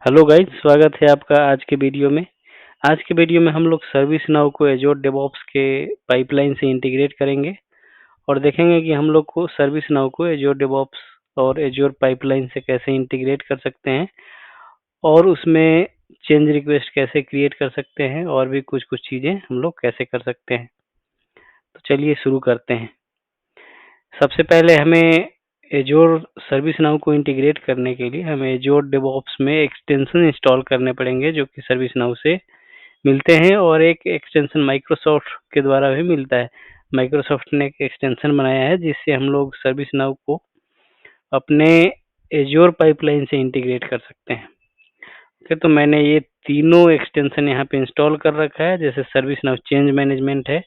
Hello guys, स्वागत है आपका आज के वीडियो में। आज के वीडियो में हम लोग सर्विस नाउ को एज़्योर डेवऑप्स के पाइपलाइन से इंटीग्रेट करेंगे और देखेंगे कि हम लोग को सर्विस नाउ को एज़्योर डेवऑप्स और एज़्योर पाइपलाइन से कैसे इंटीग्रेट कर सकते हैं और उसमें चेंज रिक्वेस्ट कैसे क्रिएट कर सकते हैं और भी कुछ-कुछ चीज़ें हम लोग कैसे कर सकते हैं। तो चलिए शुरू करते हैं। सबसे पहले हमें एज़्योर सर्विस नाउ को इंटीग्रेट करने के लिए हमें एज़्योर डेवऑप्स में एक्सटेंशन इंस्टॉल करने पड़ेंगे जो कि सर्विस नाउ से मिलते हैं और एक एक्सटेंशन माइक्रोसॉफ्ट के द्वारा भी मिलता है। माइक्रोसॉफ्ट ने एक एक्सटेंशन बनाया है जिससे हम लोग सर्विस नाउ को अपने एज़्योर पाइपलाइन से इंटीग्रेट कर सकते हैं। ओके, तो मैंने ये तीनों एक्सटेंशन यहाँ पे इंस्टॉल कर रखा है। जैसे सर्विस नाउ चेंज मैनेजमेंट है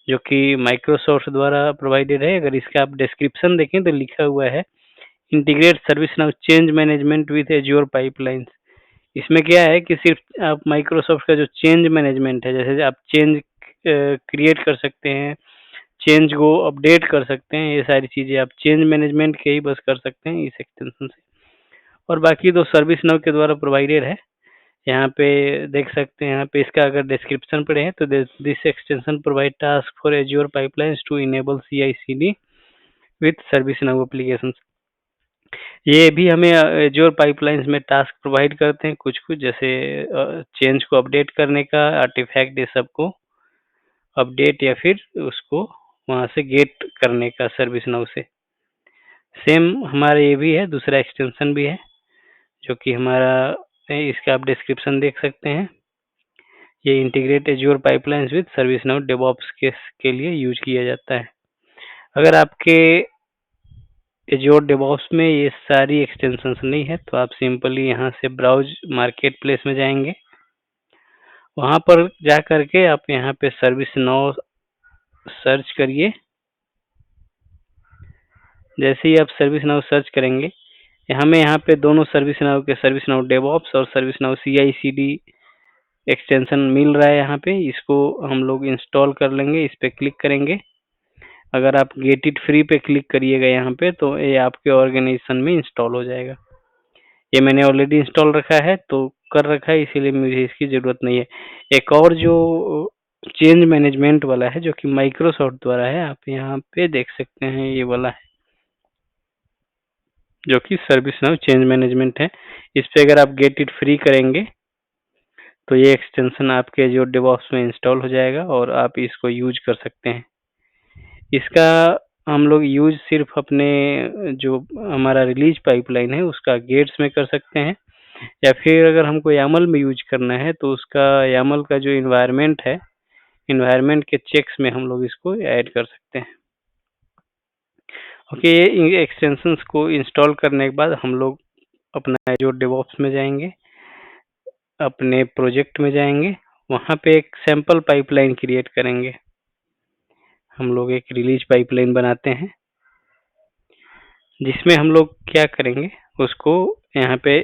जो कि माइक्रोसॉफ्ट द्वारा प्रोवाइडेड है। अगर इसका आप डिस्क्रिप्शन देखें तो लिखा हुआ है integrate service now change management with Azure pipelines. इसमें क्या है कि सिर्फ आप माइक्रोसॉफ्ट का जो चेंज मैनेजमेंट है, जैसे आप चेंज क्रिएट कर सकते हैं, चेंज को अपडेट कर सकते हैं, ये सारी चीज़ें आप चेंज मैनेजमेंट के ही बस कर सकते हैं इस एक्सटेंशन से। और बाकी तो सर्विस नाउ के द्वारा प्रोवाइडेड है। यहाँ पे देख सकते हैं, यहाँ पे इसका अगर डिस्क्रिप्शन पढ़े तो this extension provide task for Azure pipelines to enable CI CD with ServiceNow applications. ये भी हमें एज़्योर पाइपलाइंस में टास्क प्रोवाइड करते हैं कुछ-कुछ, जैसे चेंज को अपडेट करने का, आर्टिफैक्ट ये सब को अपडेट या फिर उसको वहाँ से गेट करने का सर्विस नाउ से। सेम हमारा ये भी है, दूसरा एक्सटेंशन भी है जो कि हमारा इसका आप डिस्क्रिप्शन देख सकते हैं। ये integrate Azure pipelines with service now DevOps के लिए यूज किया जाता है। अगर आपके एज़्योर डेवऑप्स में ये सारी एक्सटेंशंस नहीं है तो आप सिंपली यहाँ से ब्राउज मार्केट प्लेस में जाएंगे। वहाँ पर जा करके आप यहाँ पे सर्विस नाउ सर्च करिए। जैसे ही आप सर्विस नाउ सर्च करेंगे, हमें यहाँ पे दोनों सर्विस नाउ के सर्विस नाउ डेवऑप्स और सर्विस नाउ CI/CD एक्सटेंशन मिल रहा है। यहाँ पे इसको हम लोग इंस्टॉल कर लेंगे, इस पे क्लिक करेंगे। अगर आप गेट इट फ्री पे क्लिक करिएगा यहाँ पे तो ये आपके ऑर्गेनाइजेशन में इंस्टॉल हो जाएगा। ये मैंने ऑलरेडी इंस्टॉल रखा है तो कर रखा है, इसीलिए मुझे इसकी ज़रूरत नहीं है। एक और जो चेंज मैनेजमेंट वाला है जो कि माइक्रोसॉफ्ट द्वारा है, आप यहाँ पे देख सकते हैं, ये वाला है जो कि सर्विस नाउ चेंज मैनेजमेंट है। इस पे अगर आप गेट इट फ्री करेंगे तो ये एक्सटेंशन आपके जो डेवऑप्स में इंस्टॉल हो जाएगा और आप इसको यूज कर सकते हैं। इसका हम लोग यूज सिर्फ अपने जो हमारा रिलीज पाइपलाइन है उसका गेट्स में कर सकते हैं, या फिर अगर हमको यामल में यूज करना है तो उसका यामल का जो इन्वायरमेंट है, इन्वायरमेंट के चेक्स में हम लोग इसको ऐड कर सकते हैं। ओके, ये एक्सटेंशंस को इंस्टॉल करने के बाद हम लोग अपना जो डेवऑप्स में जाएंगे, अपने प्रोजेक्ट में जाएंगे, वहाँ पे एक सैंपल पाइपलाइन क्रिएट करेंगे। हम लोग एक रिलीज पाइपलाइन बनाते हैं जिसमें हम लोग क्या करेंगे, उसको यहाँ पे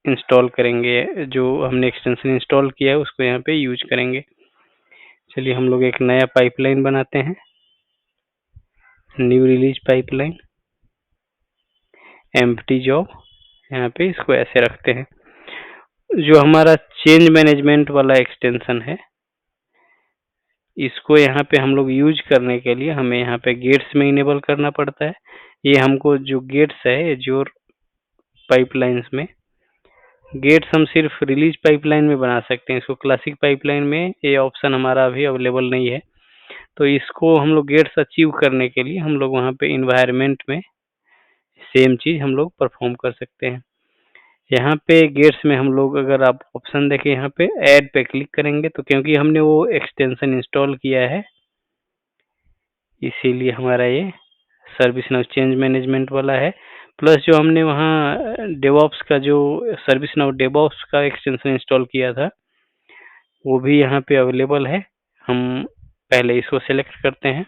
इंस्टॉल करेंगे। जो हमने एक्सटेंशन इंस्टॉल किया है उसको यहाँ पे यूज करेंगे। चलिए हम लोग एक नया पाइपलाइन बनाते हैं, new release pipeline empty job. यहाँ पे इसको ऐसे रखते हैं। जो हमारा चेंज मैनेजमेंट वाला एक्सटेंशन है, इसको यहाँ पे हम लोग यूज करने के लिए हमें यहाँ पे गेट्स में इनेबल करना पड़ता है। ये हमको जो गेट्स है एज़्योर पाइपलाइंस में, गेट्स हम सिर्फ रिलीज पाइपलाइन में बना सकते हैं। इसको क्लासिक पाइपलाइन में ये ऑप्शन हमारा अभी अवेलेबल नहीं है। तो इसको हम लोग गेट्स अचीव करने के लिए हम लोग वहाँ पे इन्वायरमेंट में सेम चीज़ हम लोग परफॉर्म कर सकते हैं। यहाँ पे गेट्स में हम लोग, अगर आप ऑप्शन देखें यहाँ पे ऐड पे क्लिक करेंगे तो क्योंकि हमने वो एक्सटेंशन इंस्टॉल किया है इसीलिए हमारा ये सर्विस नाउ चेंज मैनेजमेंट वाला है। प्लस जो हमने वहाँ डेवऑप्स का जो सर्विस नाउ डेवऑप्स का एक्सटेंशन इंस्टॉल किया था वो भी यहाँ पे अवेलेबल है। हम पहले इसको सिलेक्ट करते हैं।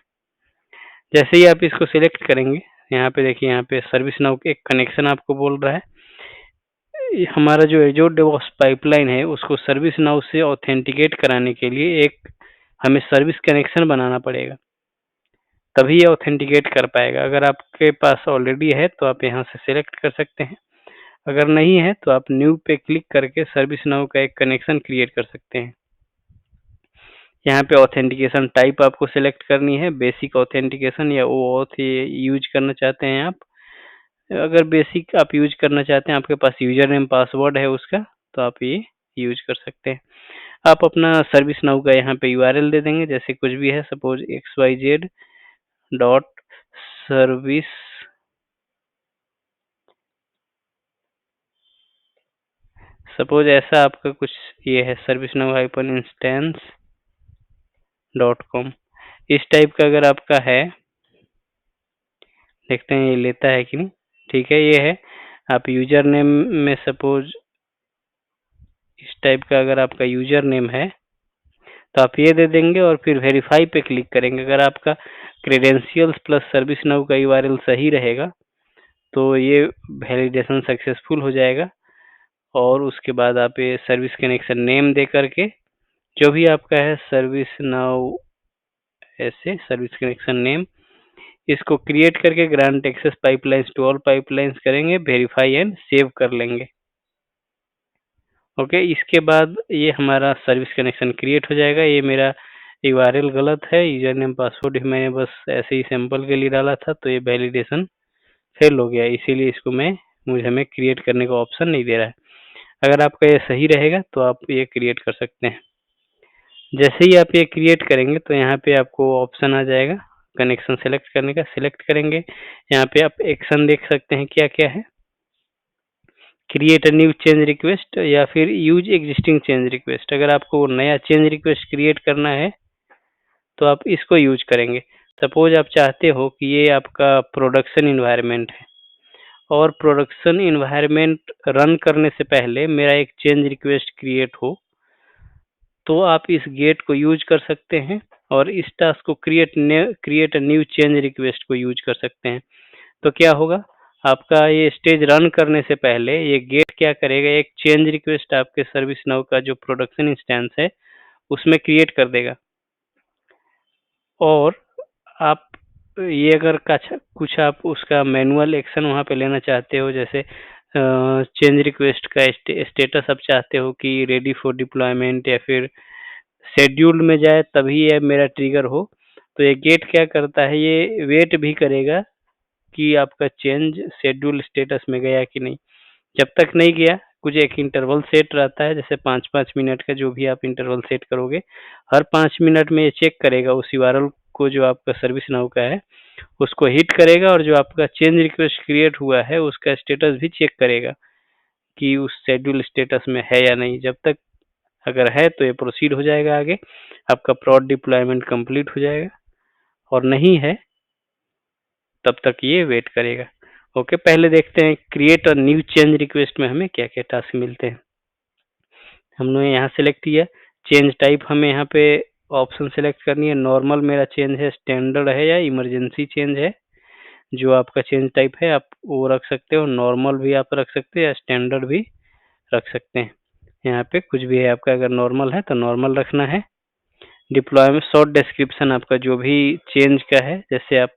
जैसे ही आप इसको सिलेक्ट करेंगे, यहाँ पे देखिए, यहाँ पे सर्विस नाउ एक कनेक्शन आपको बोल रहा है। हमारा जो एज़्योर डेवऑप्स पाइपलाइन है उसको सर्विस नाउ से ऑथेंटिकेट कराने के लिए एक हमें सर्विस कनेक्शन बनाना पड़ेगा, तभी ये ऑथेंटिकेट कर पाएगा। अगर आपके पास ऑलरेडी है तो आप यहाँ से सिलेक्ट कर सकते हैं। अगर नहीं है तो आप न्यू पे क्लिक करके सर्विस नाउ का एक कनेक्शन क्रिएट कर सकते हैं। यहाँ पे ऑथेंटिकेशन टाइप आपको सिलेक्ट करनी है, बेसिक ऑथेंटिकेशन या OAuth यूज करना चाहते हैं आप। अगर बेसिक आप यूज करना चाहते हैं, आपके पास यूजर नेम पासवर्ड है उसका, तो आप ये यूज कर सकते हैं। आप अपना सर्विस नाउ का यहाँ पे URL दे देंगे, जैसे कुछ भी है, सपोज xyz.service सपोज ऐसा आपका कुछ ये है, servicenow-instance.com इस टाइप का अगर आपका है, देखते हैं ये लेता है कि नहीं। ठीक है, ये है। आप यूजर नेम में सपोज इस टाइप का अगर आपका यूजर नेम है तो आप ये दे देंगे और फिर वेरीफाई पे क्लिक करेंगे। अगर आपका क्रेडेंशियल्स प्लस सर्विस नाउ का URL सही रहेगा तो ये वैलिडेशन सक्सेसफुल हो जाएगा, और उसके बाद आप ये सर्विस कनेक्शन नेम दे करके जो भी आपका है सर्विस नाउ ऐसे सर्विस कनेक्शन नेम, इसको क्रिएट करके grant access pipelines to all pipelines करेंगे, वेरीफाई एंड सेव कर लेंगे। ओके, इसके बाद ये हमारा सर्विस कनेक्शन क्रिएट हो जाएगा। ये मेरा URL गलत है, यूजर नेम पासवर्ड मैंने बस ऐसे ही सैंपल के लिए डाला था, तो ये वैलिडेशन फेल हो गया, इसीलिए इसको मुझे हमें क्रिएट करने का ऑप्शन नहीं दे रहा है। अगर आपका ये सही रहेगा तो आप ये क्रिएट कर सकते हैं। जैसे ही आप ये क्रिएट करेंगे तो यहाँ पे आपको ऑप्शन आ जाएगा कनेक्शन सेलेक्ट करने का, सिलेक्ट करेंगे। यहाँ पे आप एक्शन देख सकते हैं क्या क्या है, create a new change request या फिर यूज एग्जिस्टिंग चेंज रिक्वेस्ट। अगर आपको नया चेंज रिक्वेस्ट क्रिएट करना है तो आप इसको यूज करेंगे। सपोज आप चाहते हो कि ये आपका प्रोडक्शन इन्वायरमेंट है और प्रोडक्शन इन्वायरमेंट रन करने से पहले मेरा एक चेंज रिक्वेस्ट क्रिएट हो, तो आप इस गेट को यूज कर सकते हैं और इस टास्क को create a new change request को यूज कर सकते हैं। तो क्या होगा, आपका ये स्टेज रन करने से पहले ये गेट क्या करेगा, एक चेंज रिक्वेस्ट आपके सर्विस नाउ का जो प्रोडक्शन इंस्टेंस है उसमें क्रिएट कर देगा। और आप ये अगर कुछ आप उसका मैनुअल एक्शन वहाँ पे लेना चाहते हो, जैसे चेंज रिक्वेस्ट का स्टेटस आप चाहते हो कि रेडी फॉर डिप्लॉयमेंट या फिर शेड्यूल में जाए तभी ये मेरा ट्रिगर हो, तो ये गेट क्या करता है, ये वेट भी करेगा कि आपका चेंज शेड्यूल स्टेटस में गया कि नहीं। जब तक नहीं गया, कुछ एक इंटरवल सेट रहता है, जैसे 5-5 मिनट का जो भी आप इंटरवल सेट करोगे, हर 5 मिनट में ये चेक करेगा उस URL को जो आपका सर्विस नाउ का है, उसको हिट करेगा और जो आपका चेंज रिक्वेस्ट क्रिएट हुआ है उसका स्टेटस भी चेक करेगा कि उस शेड्यूल स्टेटस में है या नहीं। जब तक अगर है तो ये प्रोसीड हो जाएगा आगे, आपका प्रोड डिप्लॉयमेंट कंप्लीट हो जाएगा, और नहीं है तब तक ये वेट करेगा। ओके, पहले देखते हैं क्रिएट और न्यू चेंज रिक्वेस्ट में हमें क्या क्या टास्क मिलते हैं। हमने यहाँ सेलेक्ट किया, चेंज टाइप हमें यहाँ पे ऑप्शन सेलेक्ट करनी है, नॉर्मल मेरा चेंज है, स्टैंडर्ड है या इमरजेंसी चेंज है। जो आपका चेंज टाइप है आप वो रख सकते हो, नॉर्मल भी आप रख सकते हो या स्टैंडर्ड भी रख सकते हैं। यहाँ पे कुछ भी है आपका, अगर नॉर्मल है तो नॉर्मल रखना है। डिप्लॉयमेंट शॉर्ट डिस्क्रिप्शन आपका जो भी चेंज का है, जैसे आप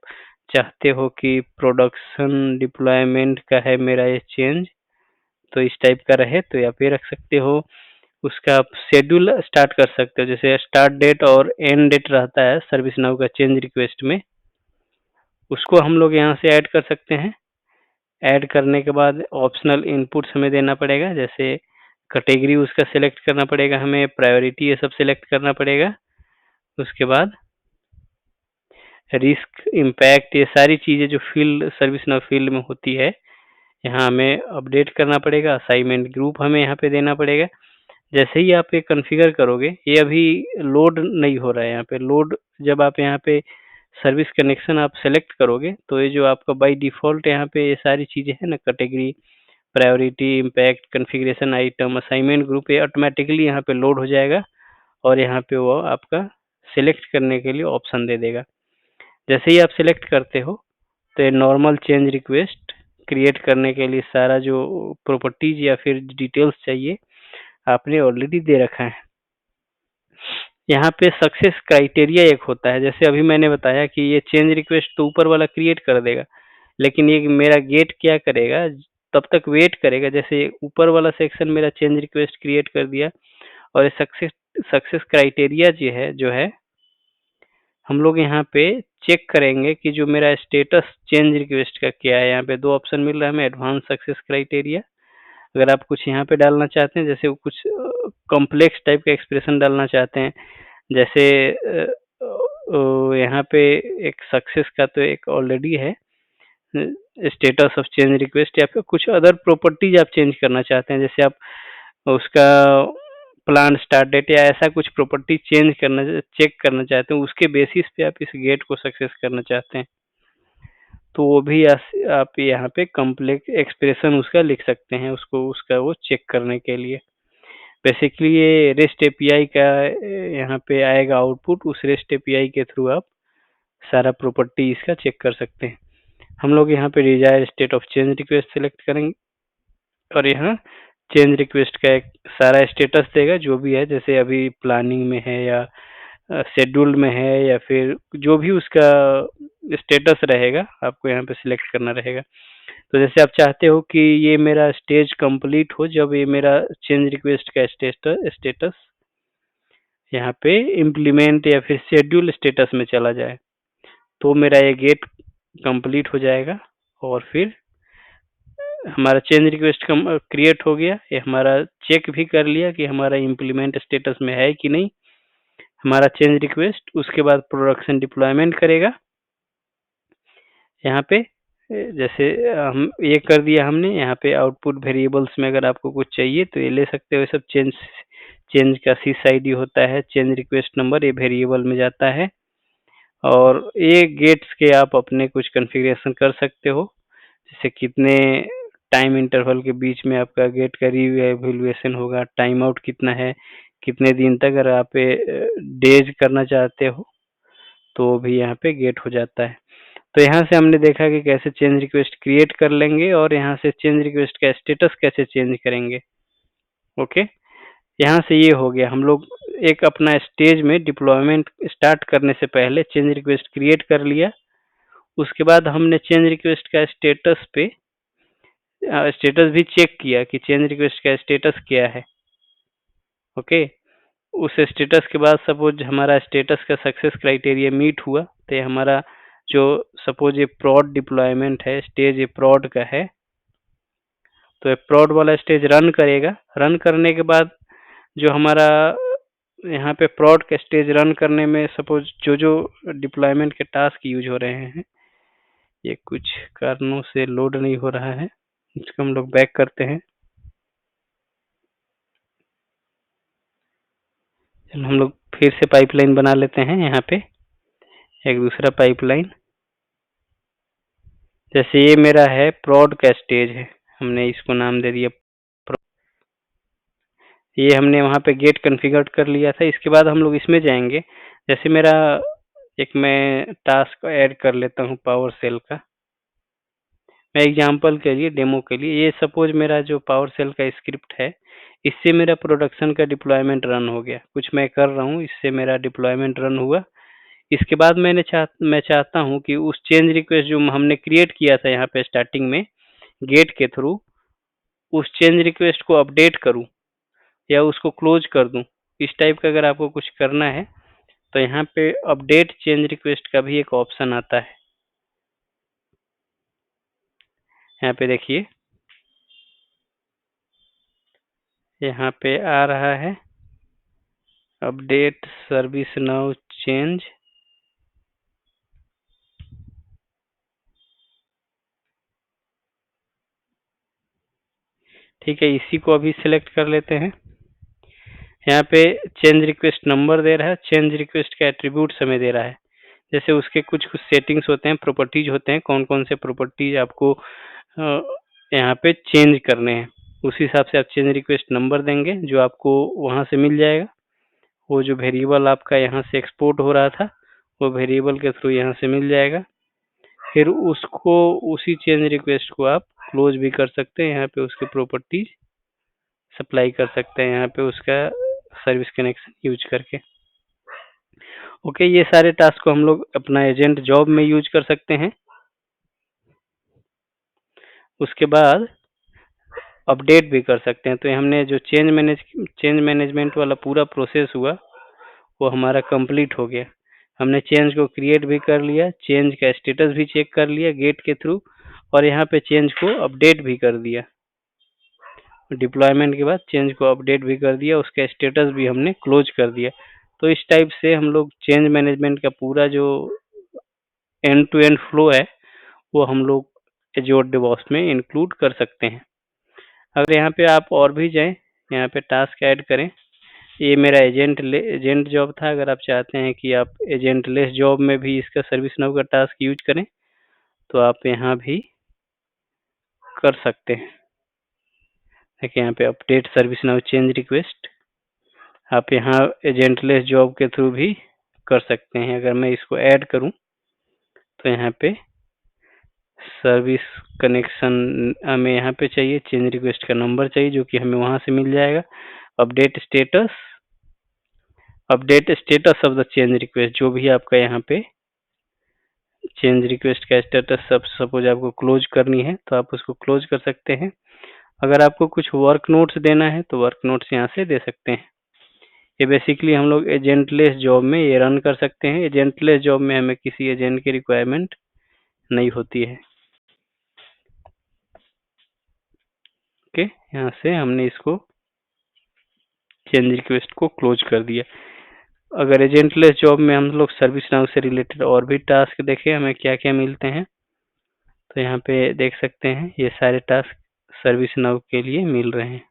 चाहते हो कि प्रोडक्शन डिप्लॉयमेंट का है मेरा ये चेंज, तो इस टाइप का रहे तो आप ये रख सकते हो। उसका आप शेड्यूल स्टार्ट कर सकते हो, जैसे स्टार्ट डेट और एंड डेट रहता है सर्विस नाउ का चेंज रिक्वेस्ट में, उसको हम लोग यहाँ से ऐड कर सकते हैं। ऐड करने के बाद ऑप्शनल इनपुट्स हमें देना पड़ेगा, जैसे कैटेगरी उसका सिलेक्ट करना पड़ेगा, हमें प्रायोरिटी ये सब सिलेक्ट करना पड़ेगा। उसके बाद रिस्क, इम्पैक्ट, ये सारी चीज़ें जो फील्ड सर्विस नाउ फील्ड में होती है यहाँ हमें अपडेट करना पड़ेगा। असाइनमेंट ग्रुप हमें यहाँ पे देना पड़ेगा। जैसे ही आप ये कॉन्फ़िगर करोगे, ये अभी लोड नहीं हो रहा है यहाँ पे। लोड जब आप यहाँ पे सर्विस कनेक्शन आप सेलेक्ट करोगे तो ये जो आपका बाय डिफ़ॉल्ट यहाँ पे ये सारी चीज़ें हैं ना, category, priority, impact, configuration item, assignment group, ये ऑटोमेटिकली यहाँ पे लोड हो जाएगा और यहाँ पे वो आपका सेलेक्ट करने के लिए ऑप्शन दे देगा। जैसे ही आप सेलेक्ट करते हो तो ये नॉर्मल चेंज रिक्वेस्ट क्रिएट करने के लिए सारा जो प्रॉपर्टीज या फिर डिटेल्स चाहिए आपने ऑलरेडी दे रखा है। यहाँ पे सक्सेस क्राइटेरिया एक होता है, जैसे अभी मैंने बताया कि ये चेंज रिक्वेस्ट तो ऊपर वाला क्रिएट कर देगा, लेकिन ये मेरा गेट क्या करेगा, तब तक वेट करेगा। जैसे ऊपर वाला सेक्शन मेरा चेंज रिक्वेस्ट क्रिएट कर दिया, और ये सक्सेस क्राइटेरिया जो है हम लोग यहाँ पे चेक करेंगे कि जो मेरा स्टेटस चेंज रिक्वेस्ट का क्या है। यहाँ पे 2 ऑप्शन मिल रहा है हमें, एडवांस सक्सेस क्राइटेरिया। अगर आप कुछ यहाँ पे डालना चाहते हैं, जैसे कुछ कॉम्प्लेक्स टाइप का एक्सप्रेशन डालना चाहते हैं, जैसे यहाँ पे एक सक्सेस का तो एक ऑलरेडी है, स्टेटस ऑफ चेंज रिक्वेस्ट, या फिर कुछ अदर प्रॉपर्टीज आप चेंज करना चाहते हैं, जैसे आप उसका प्लान स्टार्ट डेट या ऐसा कुछ प्रॉपर्टी चेक करना चाहते हैं, उसके बेसिस पे आप इस गेट को सक्सेस करना चाहते हैं, तो वो भी आप यहाँ पे कॉम्प्लेक्स एक्सप्रेशन उसका लिख सकते हैं, उसका वो चेक करने के लिए। बेसिकली ये रेस्ट एपीआई का यहाँ पे आएगा आउटपुट, उस रेस्ट एपीआई के थ्रू आप सारा प्रॉपर्टी इसका चेक कर सकते हैं। हम लोग यहाँ पे desire state of change request select करेंगे, और यहाँ चेंज रिक्वेस्ट का एक सारा स्टेटस देगा जो भी है, जैसे अभी प्लानिंग में है या शेड्यूल में है, या फिर जो भी उसका स्टेटस रहेगा आपको यहाँ पे सिलेक्ट करना रहेगा। तो जैसे आप चाहते हो कि ये मेरा स्टेज कंप्लीट हो जब ये मेरा चेंज रिक्वेस्ट का स्टेटस यहाँ पे इम्प्लीमेंट या फिर शेड्यूल स्टेटस में चला जाए, तो मेरा ये गेट कंप्लीट हो जाएगा, और फिर हमारा चेंज रिक्वेस्ट क्रिएट हो गया। ये हमारा चेक भी कर लिया कि हमारा इम्प्लीमेंट स्टेटस में है कि नहीं हमारा चेंज रिक्वेस्ट। उसके बाद प्रोडक्शन डिप्लॉयमेंट करेगा। यहाँ पे जैसे हम ये कर दिया हमने, यहाँ पे आउटपुट वेरिएबल्स में अगर आपको कुछ चाहिए तो ये ले सकते हो। सब चेंज का sys होता है, चेंज रिक्वेस्ट नंबर, ये वेरिएबल में जाता है, और ये गेट्स के आप अपने कुछ कॉन्फ़िगरेशन कर सकते हो, जैसे कितने टाइम इंटरवल के बीच में आपका गेट का रीवैल्यूएशन होगा, टाइम आउट कितना है, कितने दिन तक, अगर आप डेज करना चाहते हो तो भी यहाँ पे गेट हो जाता है। तो यहाँ से हमने देखा कि कैसे चेंज रिक्वेस्ट क्रिएट कर लेंगे, और यहाँ से चेंज रिक्वेस्ट का स्टेटस कैसे चेंज करेंगे। ओके, यहाँ से ये हो गया। हम लोग एक अपना स्टेज में डिप्लॉयमेंट स्टार्ट करने से पहले चेंज रिक्वेस्ट क्रिएट कर लिया। उसके बाद हमने चेंज रिक्वेस्ट का स्टेटस भी चेक किया कि चेंज रिक्वेस्ट का स्टेटस क्या है। ओके, उस स्टेटस के बाद सपोज हमारा स्टेटस का सक्सेस क्राइटेरिया मीट हुआ, तो ये हमारा जो सपोज ये प्रॉड डिप्लॉयमेंट है, स्टेज ये प्रॉड का है, तो ये प्रॉड वाला स्टेज रन करेगा। रन करने के बाद जो हमारा यहाँ पे प्रॉड का स्टेज रन करने में सपोज जो डिप्लॉयमेंट के टास्क यूज हो रहे हैं, ये कुछ कारणों से लोड नहीं हो रहा है, इसको हम लोग बैक करते हैं। हम लोग फिर से पाइपलाइन बना लेते हैं, यहाँ पे एक दूसरा पाइपलाइन। जैसे ये मेरा है प्रॉड का स्टेज है, हमने इसको नाम दे दिया, ये हमने वहाँ पे गेट कॉन्फ़िगर कर लिया था। इसके बाद हम लोग इसमें जाएंगे। जैसे मेरा एक मैं टास्क ऐड कर लेता हूँ पावर सेल का, मैं एग्जांपल के लिए, डेमो के लिए, ये सपोज मेरा जो पावर सेल का स्क्रिप्ट है, इससे मेरा प्रोडक्शन का डिप्लॉयमेंट रन हो गया। कुछ मैं कर रहा हूँ, इससे मेरा डिप्लॉयमेंट रन हुआ। इसके बाद मैं चाहता हूँ कि उस चेंज रिक्वेस्ट जो हमने क्रिएट किया था यहाँ पे स्टार्टिंग में गेट के थ्रू, उस चेंज रिक्वेस्ट को अपडेट करूँ या उसको क्लोज कर दूँ। इस टाइप का अगर आपको कुछ करना है तो यहाँ पे अपडेट चेंज रिक्वेस्ट का भी एक ऑप्शन आता है। यहाँ पे देखिए, यहाँ पे आ रहा है अपडेट सर्विस नाउ चेंज। ठीक है, इसी को अभी सिलेक्ट कर लेते हैं। यहाँ पे चेंज रिक्वेस्ट नंबर दे रहा है, चेंज रिक्वेस्ट का एट्रीब्यूट्स हमें दे रहा है। जैसे उसके कुछ सेटिंग्स होते हैं, प्रॉपर्टीज होते हैं, कौन कौन से प्रॉपर्टीज आपको यहाँ पे चेंज करने हैं, उस हिसाब से आप चेंज रिक्वेस्ट नंबर देंगे जो आपको वहाँ से मिल जाएगा। वो जो वेरिएबल आपका यहाँ से एक्सपोर्ट हो रहा था, वो वेरिएबल के थ्रू यहाँ से मिल जाएगा। फिर उसको, उसी चेंज रिक्वेस्ट को आप क्लोज भी कर सकते हैं, यहाँ पे उसके प्रॉपर्टीज सप्लाई कर सकते हैं, यहाँ पे उसका सर्विस कनेक्शन यूज करके। ओके, ये सारे टास्क को हम लोग अपना एजेंट जॉब में यूज कर सकते हैं। उसके बाद अपडेट भी कर सकते हैं। तो हमने जो चेंज मैनेजमेंट वाला पूरा प्रोसेस हुआ वो हमारा कंप्लीट हो गया। हमने चेंज को क्रिएट भी कर लिया, चेंज का स्टेटस भी चेक कर लिया गेट के थ्रू, और यहाँ पे चेंज को अपडेट भी कर दिया। डिप्लॉयमेंट के बाद चेंज को अपडेट भी कर दिया, उसका स्टेटस भी हमने क्लोज कर दिया। तो इस टाइप से हम लोग चेंज मैनेजमेंट का पूरा जो एंड टू एंड फ्लो है वो हम लोग एज़्योर डेवऑप्स में इंक्लूड कर सकते हैं। अगर यहाँ पे आप और भी जाएं, यहाँ पे टास्क ऐड करें। ये मेरा एजेंट जॉब था। अगर आप चाहते हैं कि आप एजेंट लेस जॉब में भी इसका सर्विस नाउ का टास्क यूज करें तो आप यहाँ भी कर सकते हैं। देखिए यहाँ पे update service now change request, आप यहाँ एजेंट लेस जॉब के थ्रू भी कर सकते हैं। अगर मैं इसको ऐड करूं तो यहाँ पे सर्विस कनेक्शन हमें यहाँ पे चाहिए, चेंज रिक्वेस्ट का नंबर चाहिए जो कि हमें वहाँ से मिल जाएगा। Update status of the change request, जो भी आपका यहाँ पे चेंज रिक्वेस्ट का स्टेटस सब सपोज आपको क्लोज करनी है तो आप उसको क्लोज कर सकते हैं। अगर आपको कुछ वर्क नोट्स देना है तो वर्क नोट्स यहाँ से दे सकते हैं। ये बेसिकली हम लोग एजेंटलेस जॉब में ये रन कर सकते हैं। एजेंटलेस जॉब में हमें किसी एजेंट की रिक्वायरमेंट नहीं होती है। ओके, यहाँ से हमने इसको चेंज रिक्वेस्ट को क्लोज कर दिया। अगर एजेंटलेस जॉब में हम लोग सर्विस नाउ से रिलेटेड और भी टास्क देखें हमें क्या क्या मिलते हैं तो यहाँ पे देख सकते हैं ये सारे टास्क सर्विस नाउ के लिए मिल रहे हैं।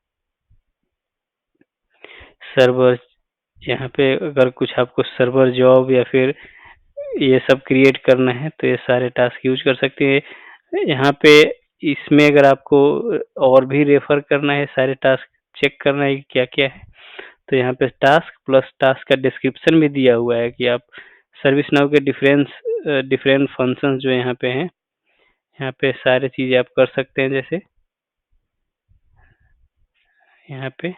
सर्वर, यहाँ पे अगर कुछ आपको सर्वर जॉब या फिर ये सब क्रिएट करना है तो ये सारे टास्क यूज कर सकते हैं। यहाँ पे इसमें अगर आपको और भी रेफर करना है, सारे टास्क चेक करना है क्या क्या है, तो यहाँ पे टास्क प्लस टास्क का डिस्क्रिप्शन भी दिया हुआ है कि आप सर्विस नाउ के डिफरेंट फंक्शंस जो यहाँ पे हैं, यहाँ पे सारी चीज़ें आप कर सकते हैं। जैसे यहाँ पे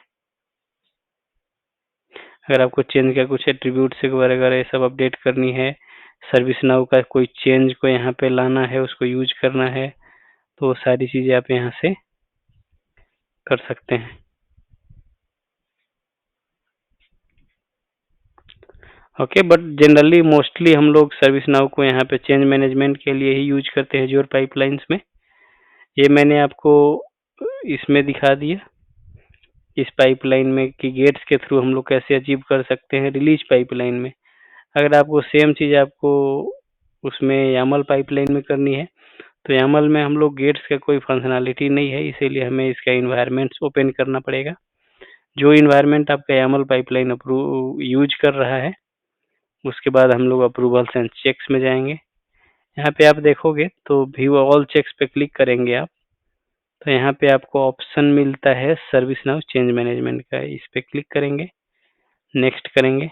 अगर आपको चेंज का कुछ एट्रीब्यूट्स वगैरह ये सब अपडेट करनी है, सर्विस नाउ का कोई चेंज को यहाँ पे लाना है, उसको यूज करना है, तो वो सारी चीज़ें आप यहाँ से कर सकते हैं। ओके, बट जनरली मोस्टली हम लोग सर्विस नाउ को यहाँ पे चेंज मैनेजमेंट के लिए ही यूज करते हैं एज़्योर पाइपलाइंस में। ये मैंने आपको इसमें दिखा दिया, इस पाइपलाइन में कि गेट्स के थ्रू हम लोग कैसे अचीव कर सकते हैं रिलीज पाइपलाइन में। अगर आपको सेम चीज़ आपको उसमें यामल पाइपलाइन में करनी है तो यामल में हम लोग गेट्स का कोई फंक्शनैलिटी नहीं है, इसीलिए हमें इसका इन्वायरमेंट्स ओपन करना पड़ेगा। जो इन्वायरमेंट आपका यामल पाइपलाइन यूज कर रहा है उसके बाद हम लोग अप्रूवल्स एंड चेक्स में जाएंगे। यहाँ पे आप देखोगे तो व्यू ऑल चेक्स पे क्लिक करेंगे आप, तो यहाँ पे आपको ऑप्शन मिलता है सर्विस नाउ चेंज मैनेजमेंट का, इस पे क्लिक करेंगे, नेक्स्ट करेंगे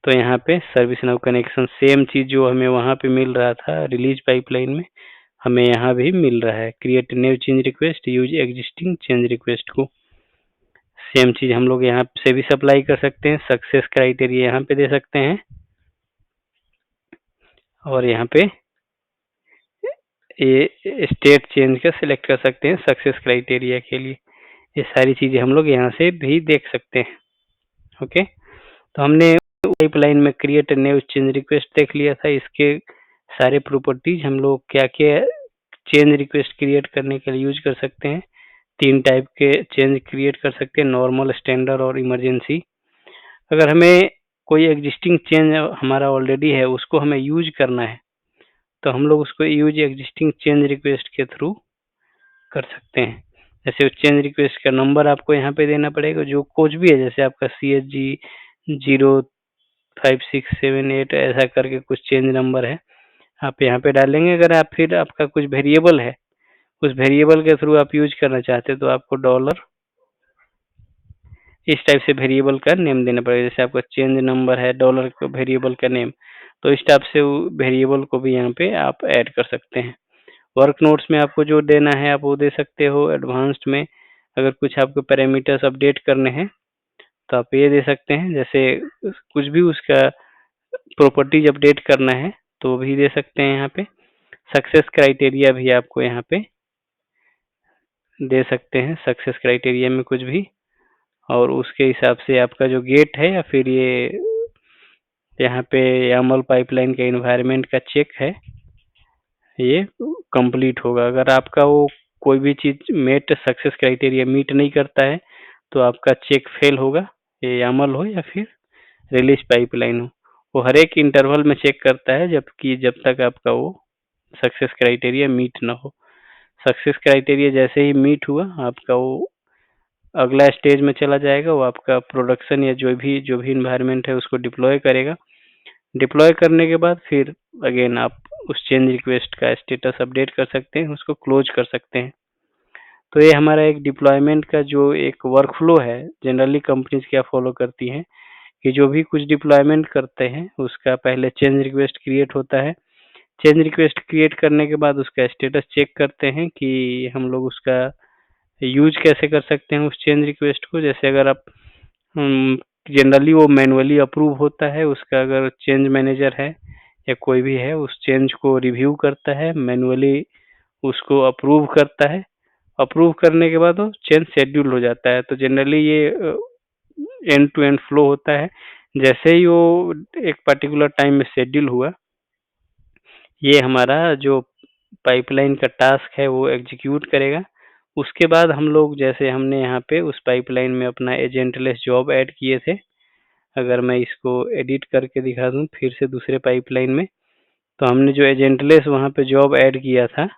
तो यहाँ पे सर्विस नाउ कनेक्शन सेम चीज़ जो हमें वहाँ पे मिल रहा था रिलीज पाइपलाइन में हमें यहाँ भी मिल रहा है। Create new change request, use existing change request को सेम चीज़ हम लोग यहाँ से भी सप्लाई कर सकते हैं। सक्सेस क्राइटेरिया यहाँ पे दे सकते हैं और यहाँ पे ये स्टेट चेंज का सिलेक्ट कर सकते हैं सक्सेस क्राइटेरिया के लिए। ये सारी चीज़ें हम लोग यहाँ से भी देख सकते हैं। ओके, तो हमने पाइपलाइन में क्रिएट न्यू चेंज रिक्वेस्ट देख लिया था। इसके सारे प्रॉपर्टीज हम लोग क्या क्या चेंज रिक्वेस्ट क्रिएट करने के लिए यूज कर सकते हैं। 3 टाइप के चेंज क्रिएट कर सकते हैं, नॉर्मल, स्टैंडर्ड और इमरजेंसी। अगर हमें कोई एग्जिस्टिंग चेंज हमारा ऑलरेडी है उसको हमें यूज करना है तो हम लोग उसको यूज एग्जिस्टिंग चेंज रिक्वेस्ट के थ्रू कर सकते हैं। जैसे चेंज रिक्वेस्ट का नंबर आपको यहाँ पे देना पड़ेगा, जो कुछ भी है, जैसे आपका CHG 05678 ऐसा करके कुछ चेंज नंबर है, आप यहाँ पे डालेंगे। अगर आप फिर आपका कुछ वेरिएबल है, उस वेरिएबल के थ्रू आप यूज करना चाहते हैं तो आपको डॉलर इस टाइप से वेरिएबल का नेम देना पड़ेगा। जैसे आपका चेंज नंबर है डॉलर का वेरिएबल का नेम, तो इस टाइप से वेरिएबल को भी यहाँ पे आप ऐड कर सकते हैं। वर्क नोट्स में आपको जो देना है आप वो दे सकते हो। एडवांस्ड में अगर कुछ आपको पैरामीटर्स अपडेट करने हैं तो आप ये दे सकते हैं। जैसे कुछ भी उसका प्रॉपर्टीज अपडेट करना है तो भी दे सकते हैं। यहाँ पे सक्सेस क्राइटेरिया भी आपको यहाँ पे दे सकते हैं सक्सेस क्राइटेरिया में कुछ भी, और उसके हिसाब से आपका जो गेट है या फिर ये यहाँ पे YAML पाइपलाइन का इन्वायरमेंट का चेक है, ये कंप्लीट होगा। अगर आपका वो कोई भी चीज़ सक्सेस क्राइटेरिया मीट नहीं करता है तो आपका चेक फेल होगा। ये YAML हो या फिर रिलीज पाइपलाइन हो, वो हर एक इंटरवल में चेक करता है जब तक आपका वो सक्सेस क्राइटेरिया मीट ना हो। सक्सेस क्राइटेरिया जैसे ही मीट हुआ आपका वो अगला स्टेज में चला जाएगा, वो आपका प्रोडक्शन या जो भी इन्वायरमेंट है उसको डिप्लॉय करेगा। डिप्लॉय करने के बाद फिर अगेन आप उस चेंज रिक्वेस्ट का स्टेटस अपडेट कर सकते हैं, उसको क्लोज कर सकते हैं। तो ये हमारा एक डिप्लॉयमेंट का जो एक वर्क फ्लो है, जनरली कंपनीज क्या फॉलो करती हैं कि जो भी कुछ डिप्लॉयमेंट करते हैं उसका पहले चेंज रिक्वेस्ट क्रिएट होता है। चेंज रिक्वेस्ट क्रिएट करने के बाद उसका स्टेटस चेक करते हैं कि हम लोग उसका यूज कैसे कर सकते हैं उस चेंज रिक्वेस्ट को। जैसे अगर आप जनरली वो मैनुअली अप्रूव होता है, उसका अगर चेंज मैनेजर है या कोई भी है उस चेंज को रिव्यू करता है, मैनुअली उसको अप्रूव करता है। अप्रूव करने के बाद वो चेंज शेड्यूल हो जाता है। तो जनरली ये एंड टू एंड फ्लो होता है। जैसे ही वो एक पर्टिकुलर टाइम में शेड्यूल हुआ, ये हमारा जो पाइपलाइन का टास्क है वो एग्जीक्यूट करेगा। उसके बाद हम लोग जैसे हमने यहाँ पे उस पाइपलाइन में अपना एजेंटलेस जॉब ऐड किए थे, अगर मैं इसको एडिट करके दिखा दूँ फिर से दूसरे पाइपलाइन में, तो हमने जो एजेंटलेस वहाँ पे जॉब ऐड किया था,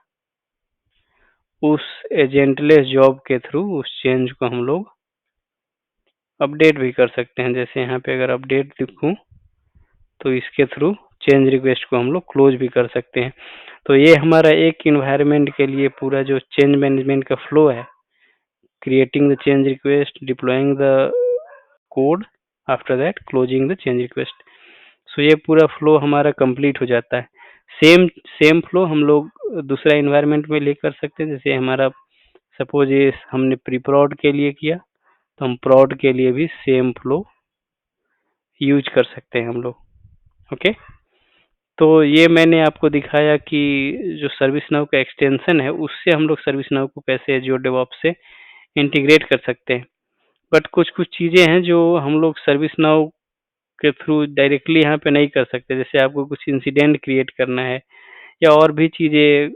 उस एजेंटलेस जॉब के थ्रू उस चेंज को हम लोग अपडेट भी कर सकते हैं। जैसे यहाँ पे अगर अपडेट लिखूँ तो इसके थ्रू चेंज रिक्वेस्ट को हम लोग क्लोज भी कर सकते हैं। तो ये हमारा एक इन्वायरमेंट के लिए पूरा जो चेंज मैनेजमेंट का फ्लो है, creating the change request, deploying the code, after that closing the change request। सो ये पूरा फ्लो हमारा कंप्लीट हो जाता है। सेम फ्लो हम लोग दूसरा इन्वायरमेंट में ले कर सकते हैं। जैसे हमारा सपोज ये हमने प्री प्रॉड के लिए किया, तो हम प्रॉड के लिए भी सेम फ्लो यूज कर सकते हैं हम लोग। ओके, तो ये मैंने आपको दिखाया कि जो सर्विस नाउ का एक्सटेंशन है उससे हम लोग सर्विस नाउ को कैसे एज़्योर डेवऑप्स से इंटीग्रेट कर सकते हैं। बट कुछ चीज़ें हैं जो हम लोग सर्विस नाउ के थ्रू डायरेक्टली यहाँ पे नहीं कर सकते। जैसे आपको कुछ इंसिडेंट क्रिएट करना है या और भी चीज़ें,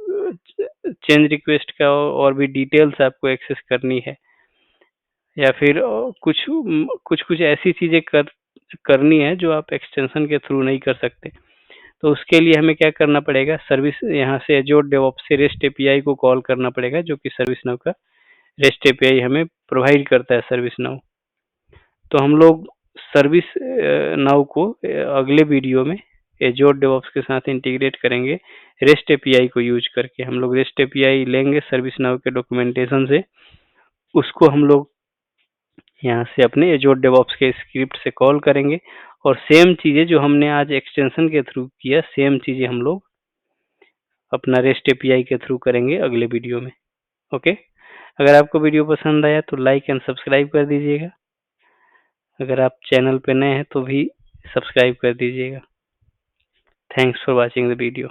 चेंज रिक्वेस्ट का और भी डिटेल्स आपको एक्सेस करनी है, या फिर कुछ ऐसी चीज़ें करनी है जो आप एक्सटेंशन के थ्रू नहीं कर सकते। तो उसके लिए हमें क्या करना पड़ेगा, सर्विस यहाँ से एज़्योर डेवऑप्स से रेस्ट एपीआई को कॉल करना पड़ेगा, जो कि सर्विस नाउ का रेस्ट एपीआई हमें प्रोवाइड करता है सर्विस नाउ। तो हम लोग सर्विस नाउ को अगले वीडियो में एज़्योर डेवऑप्स के साथ इंटीग्रेट करेंगे रेस्ट एपीआई को यूज करके। हम लोग रेस्ट एपीआई लेंगे सर्विस नाउ के डॉक्यूमेंटेशन से, उसको हम लोग यहाँ से अपने एज़्योर डेवऑप्स के स्क्रिप्ट से कॉल करेंगे, और सेम चीज़ें जो हमने आज एक्सटेंशन के थ्रू किया, सेम चीज़ें हम लोग अपना रेस्ट एपीआई के थ्रू करेंगे अगले वीडियो में। ओके, अगर आपको वीडियो पसंद आया तो लाइक एंड सब्सक्राइब कर दीजिएगा। अगर आप चैनल पे नए हैं तो भी सब्सक्राइब कर दीजिएगा। Thanks for watching the video.